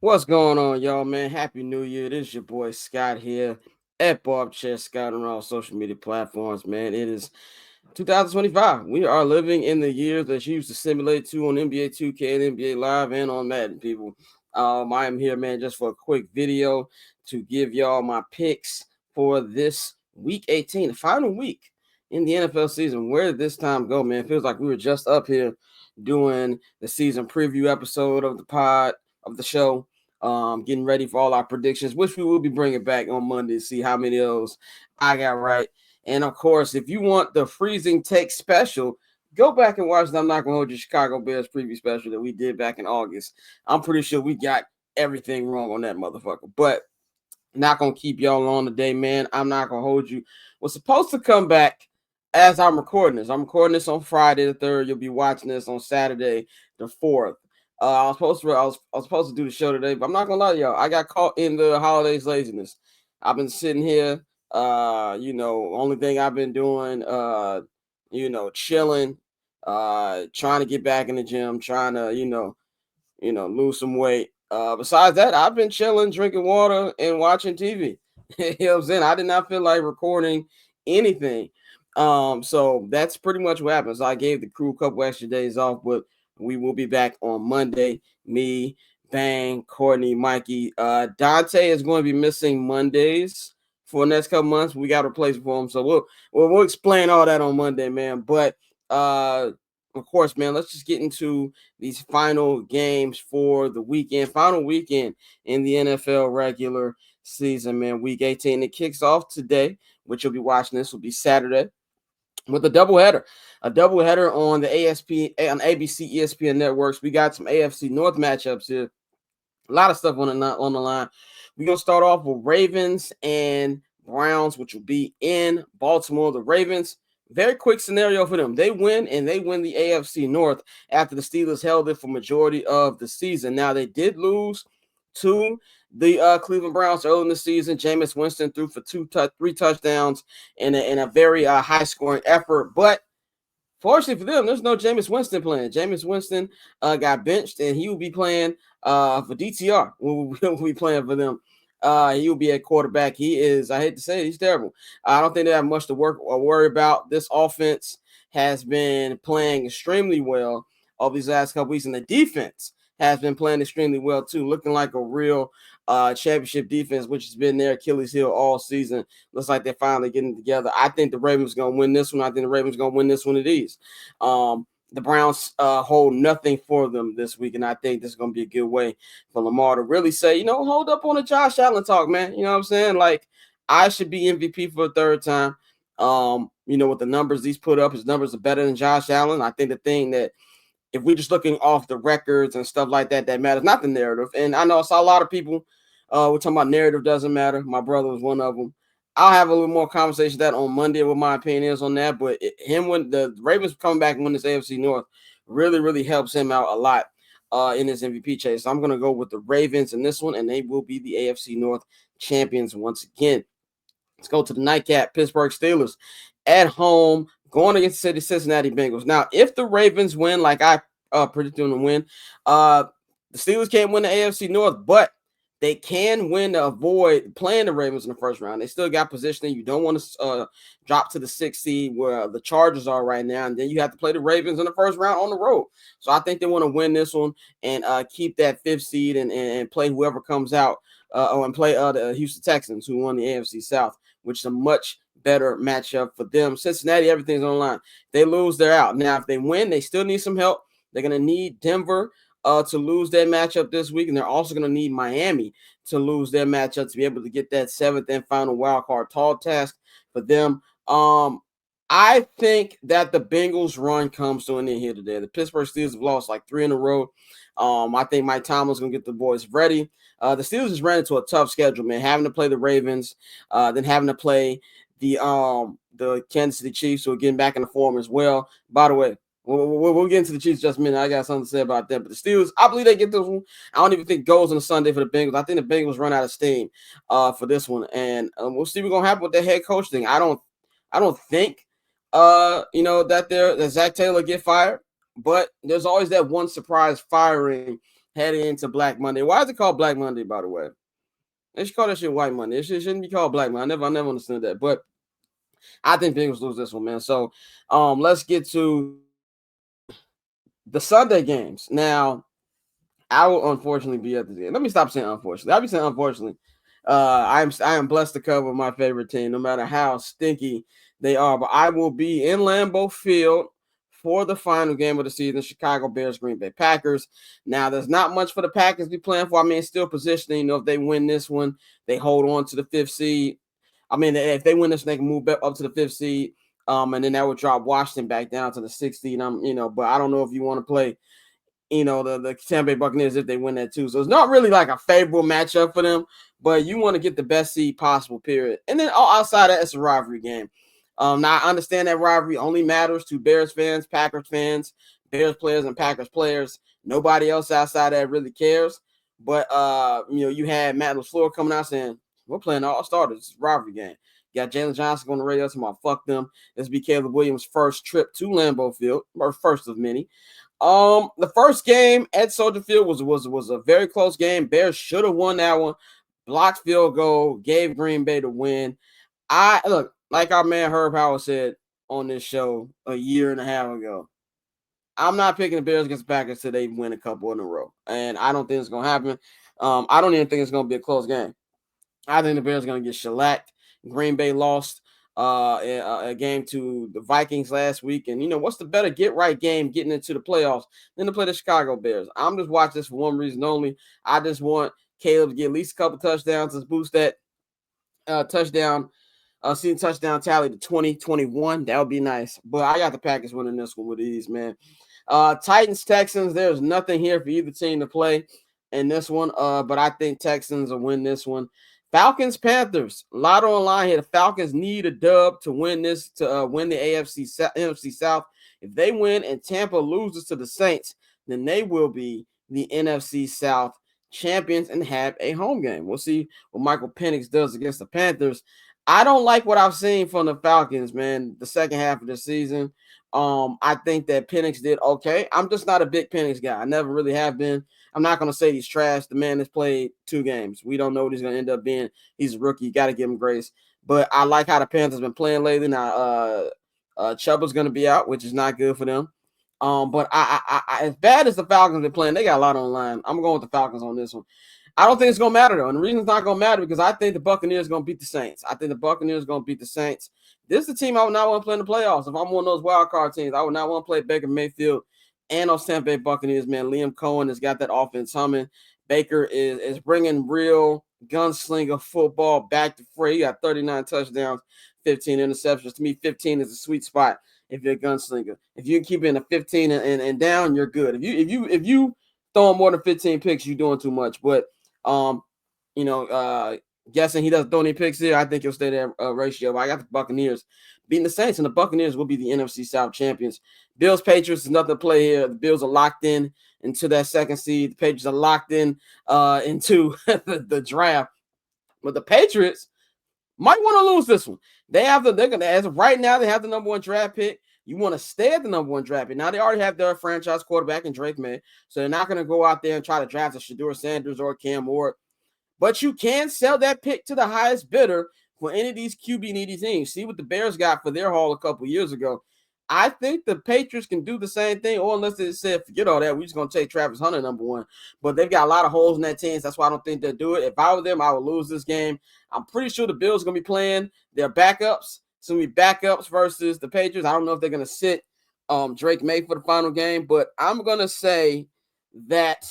What's going on, y'all, man? Happy New Year. This is your boy Scott here at Barb Chair Scott on all social media platforms, man. It is 2025. We are living in the year that you used to simulate to on NBA 2K and NBA Live and on Madden, people. I am here, man, just for a quick video to give y'all my picks for this week 18, the final week in the NFL season. Where did this time go, man? It feels like we were just up here doing the season preview episode of the pod of the show, getting ready for all our predictions, which we will be bringing back on Monday to see how many of those I got right. And of course, if you want the freezing take special, go back and watch the I'm Not Gonna Hold You Chicago Bears preview special that we did back in August. I'm pretty sure we got everything wrong on that motherfucker. But not gonna keep y'all on today, man. I'm not gonna hold you. We're supposed to come back as I'm recording this. I'm recording this on Friday the 3rd. You'll be watching this on Saturday the 4th. I was supposed to do the show today, but I'm not gonna lie to y'all. I got caught in the holidays laziness. I've been sitting here, only thing I've been doing, chilling, trying to get back in the gym, trying to, lose some weight. Besides that, I've been chilling, drinking water, and watching TV. You know what I'm saying? I did not feel like recording anything. So that's pretty much what happens. I gave the crew a couple extra days off, but we will be back on Monday. Me, Bang, Courtney, Mikey. Dante is going to be missing Mondays for the next couple months. We got a replacement for him. So we'll explain all that on Monday, man. But of course, man, let's just get into these final games for the weekend. Final weekend in the NFL regular season, man. Week 18. It kicks off today, which you'll be watching. This will be Saturday with a doubleheader. A doubleheader on the on ABC, ESPN networks. We got some AFC North matchups here. A lot of stuff on the line. We're gonna start off with Ravens and Browns, which will be in Baltimore. The Ravens, very quick scenario for them. They win, and they win the AFC North after the Steelers held it for majority of the season. Now, they did lose to the Cleveland Browns early in the season. Jameis Winston threw for three touchdowns in a very high-scoring effort. But fortunately for them, there's no Jameis Winston playing. Jameis Winston got benched, and he will be playing for DTR. We'll be playing for them. He will be at quarterback. He is, I hate to say it, he's terrible. I don't think they have much to worry about. This offense has been playing extremely well over these last couple weeks, and the defense has been playing extremely well too, looking like a real championship defense, which has been their Achilles heel all season. Looks like they're finally getting together. I think the Ravens are going to win this one. I think the Ravens are going to win this one of these. The Browns hold nothing for them this week, and I think this is going to be a good way for Lamar to really say, hold up on the Josh Allen talk, man. You know what I'm saying? Like, I should be MVP for a third time. With the numbers he's put up, his numbers are better than Josh Allen. I think the thing that if we're just looking off the records and stuff like that, that matters, not the narrative. And I know I saw a lot of people we're talking about narrative doesn't matter. My brother was one of them. I'll have a little more conversation that on Monday, what my opinion is on that. But when the Ravens coming back and win this AFC North really, really helps him out a lot in his MVP chase. So I'm going to go with the Ravens in this one, and they will be the AFC North champions once again. Let's go to the nightcap. Pittsburgh Steelers at home going against the Cincinnati Bengals. Now, if the Ravens win, like I predicted them to win, the Steelers can't win the AFC North, but they can win to avoid playing the Ravens in the first round. They still got positioning. You don't want to drop to the 6th seed where the Chargers are right now, and then you have to play the Ravens in the first round on the road. So I think they want to win this one and keep that 5th seed and play whoever comes out and play the Houston Texans, who won the AFC South, which is a much better matchup for them. Cincinnati, everything's on the line. If they lose, they're out. Now, if they win, they still need some help. They're going to need Denver to lose their matchup this week, and they're also going to need Miami to lose their matchup to be able to get that 7th and final wild card tall task for them. I think that the Bengals run comes to an end here today. The Pittsburgh Steelers have lost like 3 in a row. I think Mike Tomlin's going to get the boys ready. The Steelers just ran into a tough schedule, man, having to play the Ravens, then having to play the Kansas City Chiefs, who are getting back in the form as well. By the way, we'll get into the Chiefs just a minute. I got something to say about that. But the Steelers, I believe they get this one. I don't even think it goes on a Sunday for the Bengals. I think the Bengals run out of steam for this one. And we'll see what's going to happen with the head coach thing. I don't think, that Zach Taylor get fired. But there's always that one surprise firing heading into Black Monday. Why is it called Black Monday, by the way? They should call that shit White Monday. It shouldn't be called Black Monday. I never understood that. But I think Bengals lose this one, man. So let's get to the Sunday games. Now, I will unfortunately be at the game. Let me stop saying unfortunately. I'll be saying unfortunately. I am blessed to cover my favorite team, no matter how stinky they are. But I will be in Lambeau Field for the final game of the season, Chicago Bears, Green Bay Packers. Now, there's not much for the Packers to be playing for. I mean, still positioning. You know, if they win this one, they hold on to the 5th seed. I mean, if they win this, they can move back up to the 5th seed. And then that would drop Washington back down to the 6th seed. But I don't know if you want to play the Tampa Bay Buccaneers if they win that too. So it's not really like a favorable matchup for them, but you want to get the best seed possible, period. And then outside of that, it's a rivalry game. Now I understand that rivalry only matters to Bears fans, Packers fans, Bears players, and Packers players. Nobody else outside that really cares. But you had Matt LaFleur coming out saying, we're playing all starters. It's a rivalry game. You got Jalen Johnson on the radio talking about fuck them. This will be Caleb Williams' first trip to Lambeau Field, or first of many. The first game at Soldier Field was a very close game. Bears should have won that one. Blocked field goal, gave Green Bay the win. Look, like our man Herb Howard said on this show a year and a half ago, I'm not picking the Bears against the Packers till they win a couple in a row. And I don't think it's gonna happen. I don't even think it's gonna be a close game. I think the Bears are gonna get shellacked. Green Bay lost a game to the Vikings last week. And, what's the better get-right game getting into the playoffs than to play the Chicago Bears? I'm just watching this for one reason only. I just want Caleb to get at least a couple touchdowns to boost that season touchdown tally to 2021. That would be nice. But I got the Packers winning this one with ease, man. Titans, Texans, there's nothing here for either team to play in this one. But I think Texans will win this one. Falcons, Panthers, a lot on the line here. The Falcons need a dub to win this, to win the NFC South. If they win and Tampa loses to the Saints, then they will be the NFC South champions and have a home game. We'll see what Michael Penix does against the Panthers. I don't like what I've seen from the Falcons, man, the second half of the season. I think that Penix did okay. I'm just not a big Penix guy. I never really have been. I'm not going to say he's trash. The man has played 2 games. We don't know what he's going to end up being. He's a rookie. You got to give him grace. But I like how the Panthers been playing lately. Now, Chuba's going to be out, which is not good for them. But I as bad as the Falcons been playing, they got a lot on the line. I'm going with the Falcons on this one. I don't think it's going to matter, though. And the reason it's not going to matter because I think the Buccaneers are going to beat the Saints. I think the Buccaneers are going to beat the Saints. This is the team I would not want to play in the playoffs. If I'm one of those wild card teams, I would not want to play Baker Mayfield and those Tampa Bay Buccaneers, man. Liam Cohen has got that offense humming. Baker is bringing real gunslinger football back to free. He got 39 touchdowns, 15 interceptions. To me, 15 is a sweet spot if you're a gunslinger. If you keep in a 15 and down, you're good. If you throwing more than 15 picks, you're doing too much. But guessing he doesn't throw any picks here, I think he'll stay that ratio. But I got the Buccaneers beating the Saints, and the Buccaneers will be the NFC South champions. Bills, Patriots is nothing to play here. The Bills are locked in into that second seed. The Patriots are locked in into the draft. But the Patriots might want to lose this one. They're gonna, as of right now, they have the number 1 draft pick. You want to stay at the number 1 draft pick. Now they already have their franchise quarterback in Drake May, so they're not going to go out there and try to draft a Shedeur Sanders or Cam Ward. But you can sell that pick to the highest bidder for any of these QB needy teams. See what the Bears got for their haul a couple years ago. I think the Patriots can do the same thing, or unless they said, forget all that, we're just going to take Travis Hunter number 1. But they've got a lot of holes in that team, so that's why I don't think they'll do it. If I were them, I would lose this game. I'm pretty sure the Bills are going to be playing their backups. So we backups versus the Patriots. I don't know if they're going to sit Drake May for the final game, but I'm going to say that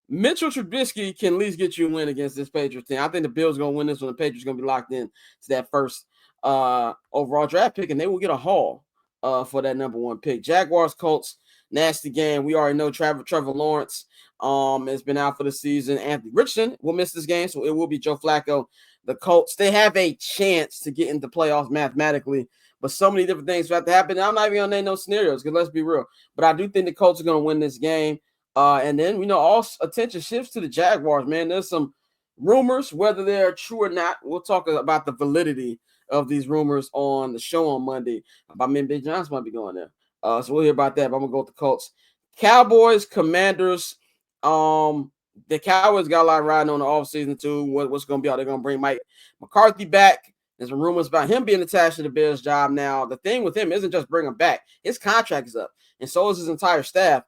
Mitchell Trubisky can at least get you a win against this Patriots team. I think the Bills are going to win this one. The Patriots are going to be locked in to that first overall draft pick, and they will get a haul for that number 1 pick. Jaguars, Colts, nasty game. We already know Trevor Lawrence has been out for the season. Anthony Richardson will miss this game, so it will be Joe Flacco. The Colts, they have a chance to get into playoffs mathematically, but so many different things have to happen. I'm not even going to name no scenarios because let's be real. But I do think the Colts are going to win this game. And then, all attention shifts to the Jaguars, man. There's some rumors, whether they're true or not. We'll talk about the validity of these rumors on the show on Monday. About me and Big Johnson might be going there. So we'll hear about that. But I'm going to go with the Colts. Cowboys, Commanders. The Cowboys got a lot riding on the offseason too. What's going to be out? They're going to bring Mike McCarthy back. There's some rumors about him being attached to the Bears job now. The thing with him isn't just bring him back. His contract is up, and so is his entire staff.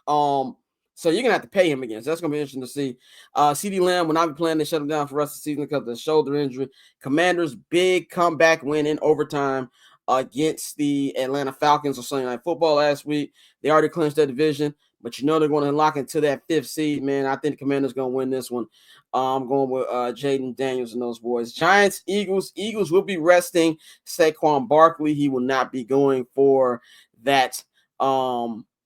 So you're gonna have to pay him again. So that's gonna be interesting to see. CeeDee Lamb will not be playing. They shut him down for the rest of the season because of the shoulder injury. Commanders' big comeback win in overtime against the Atlanta Falcons on Sunday Night Football last week. They already clinched their division, but you know they're going to lock into that 5th seed, man. I think the Commanders going to win this one. I'm going with Jaden Daniels and those boys. Giants, Eagles. Eagles will be resting Saquon Barkley. He will not be going for that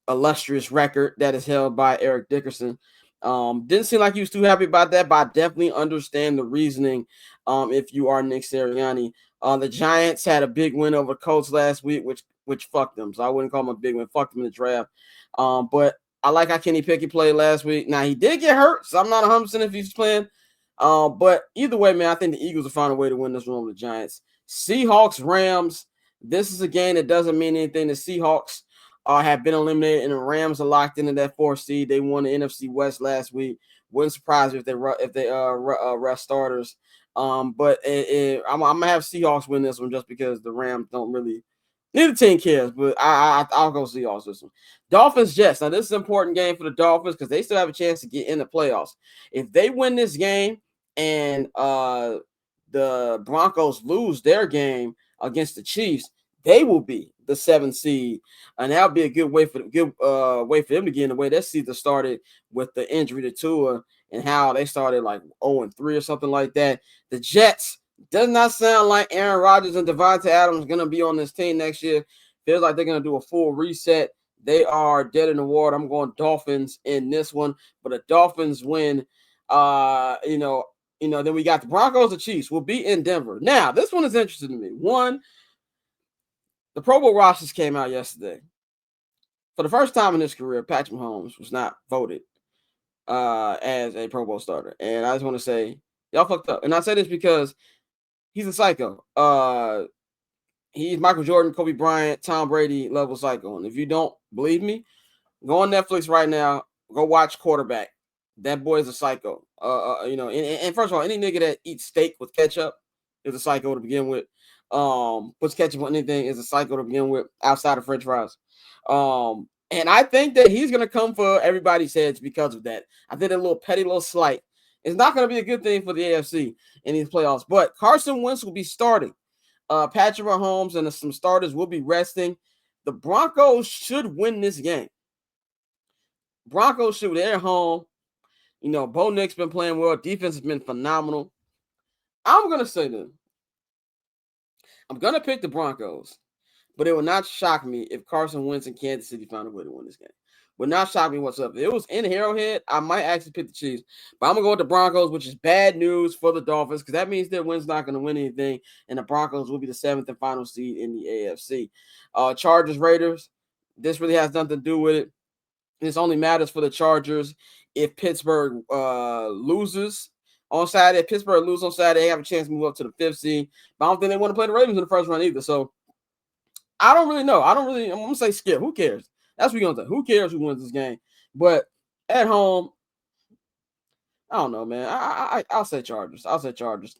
illustrious record that is held by Eric Dickerson. Didn't seem like he was too happy about that, but I definitely understand the reasoning if you are Nick Sirianni. The Giants had a big win over the Colts last week, which fucked them. So I wouldn't call them a big win. Fucked them in the draft. But I like how Kenny Pickett played last week. Now, he did get hurt, so I'm not 100% if he's playing. But either way, man, I think the Eagles will find a way to win this one over the Giants. Seahawks, Rams. This is a game that doesn't mean anything. The Seahawks have been eliminated, and the Rams are locked into that 4th seed. They won the NFC West last week. Wouldn't surprise me if they rest starters. But I'm gonna have Seahawks win this one just because the Rams don't really. Neither team cares, but I'll go Seahawks this one. Dolphins, Jets. Now, this is an important game for the Dolphins because they still have a chance to get in the playoffs. If they win this game and the Broncos lose their game against the Chiefs, they will be the 7th seed, and that'll be a good way for them to get in the way. That season started with the injury to Tua and how they started like 0-3 or something like that. The Jets. Does not sound like Aaron Rodgers and Devontae Adams are going to be on this team next year. Feels like they're going to do a full reset. They are dead in the water. I'm going Dolphins in this one, but the Dolphins win. Then we got the Broncos and Chiefs. Will be in Denver. Now, this one is interesting to me. One, the Pro Bowl rosters came out yesterday. For the first time in his career, Patrick Mahomes was not voted as a Pro Bowl starter. And I just want to say, y'all fucked up. And I say this because he's a psycho. He's Michael Jordan, Kobe Bryant, Tom Brady level psycho. And if you don't believe me, go on Netflix right now. Go watch Quarterback. That boy is a psycho. And first of all, any nigga that eats steak with ketchup is a psycho to begin with. Puts ketchup on anything is a psycho to begin with outside of French fries. And I think that he's gonna come for everybody's heads because of that. I think that little petty little slight is not going to be a good thing for the AFC in these playoffs. But Carson Wentz will be starting. Patrick Mahomes and some starters will be resting. The Broncos should win this game. Broncos should. They're home. Bo Nick's been playing well. Defense has been phenomenal. I'm going to say this. I'm going to pick the Broncos. But it would not shock me if Carson Wentz and Kansas City found a way to win this game. Would not shock me whatsoever. If it was in Arrowhead, I might actually pick the Chiefs. But I'm going to go with the Broncos, which is bad news for the Dolphins because that means their win's not going to win anything, and the Broncos will be the 7th and final seed in the AFC. Chargers, Raiders, this really has nothing to do with it. This only matters for the Chargers if Pittsburgh loses on Saturday. If Pittsburgh loses on Saturday, they have a chance to move up to the 5th seed. But I don't think they want to play the Ravens in the first round either. So I don't really know. I'm going to say skip. Who cares? That's what we're going to say. Who cares who wins this game? But at home, I don't know, man. I'll say Chargers.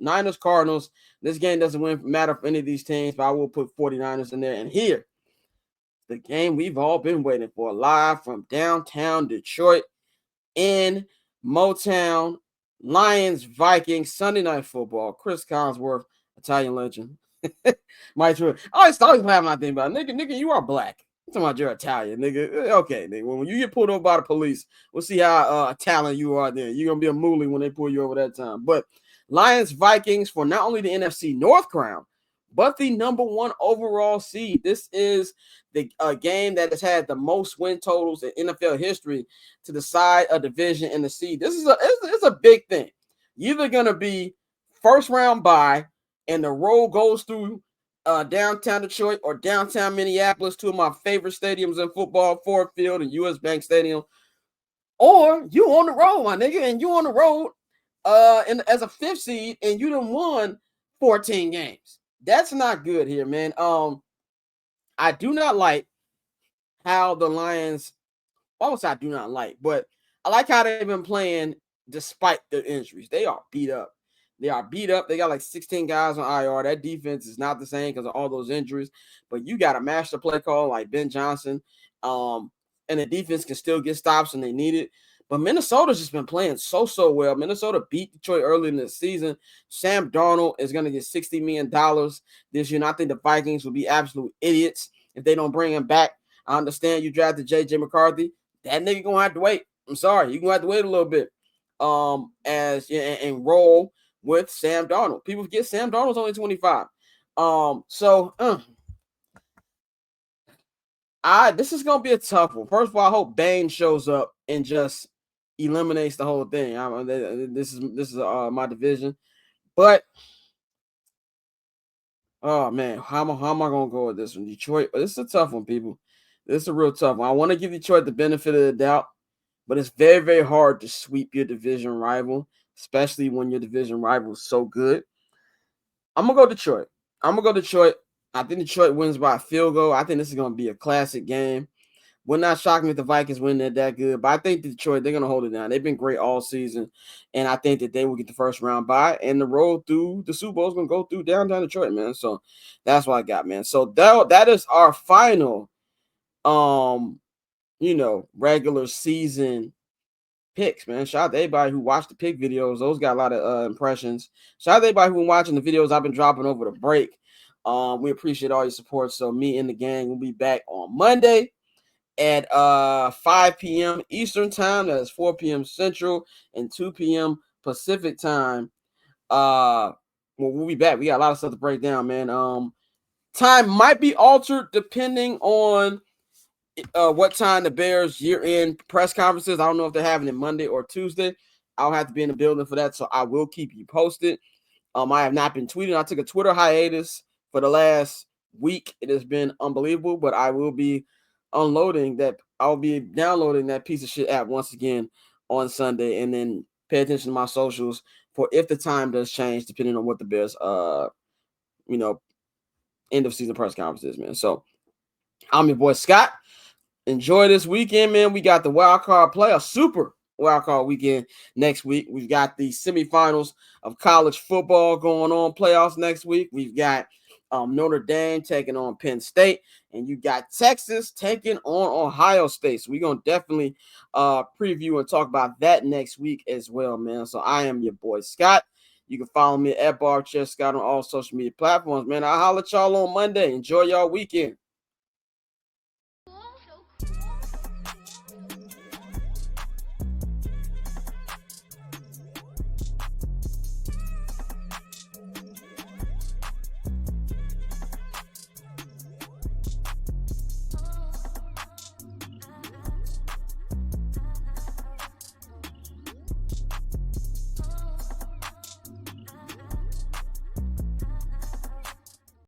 Niners, Cardinals. This game doesn't matter for any of these teams, but I will put 49ers in there. And here, the game we've all been waiting for, live from downtown Detroit in Motown. Lions, Vikings, Sunday Night Football. Chris Collinsworth, Italian legend. Mike True. I always have my thing about nigga, you are black. I'm talking about you're Italian, nigga. Okay, nigga. When you get pulled over by the police, we'll see how Italian you are then. You're gonna be a moolie when they pull you over that time. But Lions, Vikings for not only the NFC North crown, but the number 1 overall seed. This is the game that has had the most win totals in NFL history to decide a division in the seed. This is a big thing. You're either gonna be first round bye, and the road goes through downtown Detroit or downtown Minneapolis, 2 of my favorite stadiums in football, Ford Field and US Bank Stadium. Or you on the road, my nigga, and you on the road as a 5th seed, and you done won 14 games. That's not good here, man. I do not like how the Lions. Almost I do not like, but I like how they've been playing despite the injuries. They are beat up. They are beat up. They got like 16 guys on IR. That defense is not the same because of all those injuries. But you got a master play call like Ben Johnson. And the defense can still get stops when they need it. But Minnesota's just been playing so well. Minnesota beat Detroit early in the season. Sam Darnold is going to get $60 million this year. And I think the Vikings will be absolute idiots if they don't bring him back. I understand you drafted J.J. McCarthy. That nigga going to have to wait. I'm sorry. You're going to have to wait a little bit and roll with Sam Darnold. People forget Sam Darnold's only 25. This is gonna be a tough one. First of all, I hope Bane shows up and just eliminates the whole thing. This is my division, but oh man, how am I gonna go with this one? Detroit. This is a tough one, people. This is a real tough one. I want to give Detroit the benefit of the doubt, but it's very, very hard to sweep your division rival, especially when your division rival is so good. I'm gonna go Detroit. I think Detroit wins by a field goal. I think this is gonna be a classic game. Would not shock me if the Vikings win that good, but I think Detroit, they're going to hold it down. They've been great all season, and I think that they will get the first round bye, and the road through the Super Bowl is going to go through downtown Detroit, man. So that's what I got, man. So that is our final, regular season picks, man. Shout out to everybody who watched the pick videos. Those got a lot of impressions. Shout out to everybody who been watching the videos I've been dropping over the break. We appreciate all your support. So me and the gang will be back on Monday at 5 p.m. Eastern time. That is 4 p.m. Central and 2 p.m. Pacific time. We'll be back. We got a lot of stuff to break down, man. Time might be altered depending on what time the Bears year-end press conferences. I don't know if they're having it Monday or Tuesday. I'll have to be in the building for that, so I will keep you posted. I have not been tweeting. I took a Twitter hiatus for the last week. It has been unbelievable, but I will be downloading that piece of shit app once again on Sunday, and then pay attention to my socials for if the time does change, depending on what the Bears end of season press conference is, man. So I'm your boy Scott. Enjoy this weekend, man. We got the wild card play, a super wild card weekend next week. We've got the semifinals of college football going on, playoffs next week. We've got Notre Dame taking on Penn State, and you got Texas taking on Ohio State. So we're going to definitely preview and talk about that next week as well, man. So I am your boy Scott. You can follow me at BarChestScott on all social media platforms, man. I'll holler at y'all on Monday. Enjoy y'all weekend.